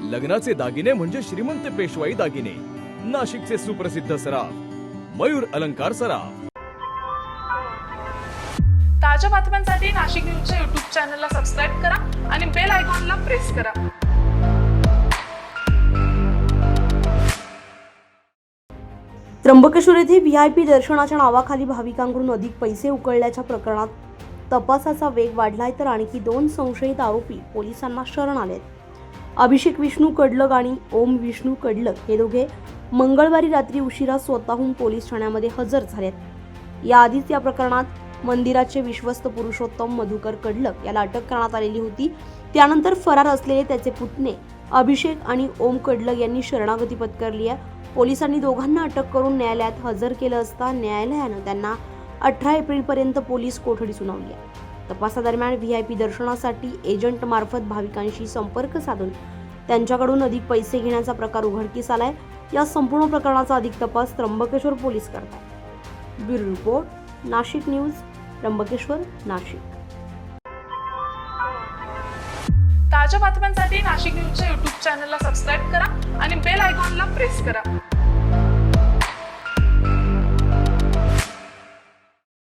लग्नाचे दागिने म्हणजे श्रीमंत पेशवाई दागिने, नाशिकचे सुप्रसिद्ध सराफ मयूर अलंकार सराफ। ताज्या बातम्यांसाठी नाशिक न्यूजच्या YouTube चॅनलला सबस्क्राईब करा आणि बेल आयकॉनला प्रेस करा। त्र्यंबकेश्वर येथे व्हीआयपी दर्शनाच्या नावाखाली भाविकांकडून अधिक पैसे उकळल्याच्या प्रकरणात तपासाचा वेग वाढलाय, तर आणखी 2 संशयित आरोपी पोलिसांना शरण आलेत। अभिषेक विष्णू कडलक आणि ओम विष्णू कडलक हे दोघे मंगळवारी रात्री उशिरा स्वतःहून पोलीस ठाण्यामध्ये हजर झालेत। याआधीच या प्रकरणात मंदिराचे विश्वस्त पुरुषोत्तम मधुकर कडलक याला अटक करण्यात आलेली होती। त्यानंतर फरार असलेले त्याचे पुतणे अभिषेक आणि ओम कडलक यांनी शरणागती पत्करली आहे। पोलिसांनी दोघांना अटक करून न्यायालयात हजर केलं असता न्यायालयानं त्यांना 18 एप्रिलपर्यंत पोलीस कोठडी सुनावली आहे। तपासादरम्यान व्हीआयपी दर्शनासाठी एजंट मार्फत भाविकांशी संपर्क साधून त्यांच्याकडून अधिक पैसे घेण्याचा प्रकार उघडकीस आलाय। या संपूर्ण प्रकरणाचा अधिक तपास त्र्यंबकेश्वर पोलीस करतात। Bureau report, Nashik news, Trimbakeshwar, Nashik. ताज्या बातम्यांसाठी नाशिक न्यूजच्या YouTube चॅनलला सबस्क्राईब करा आणि बेल आयकॉनला प्रेस करा।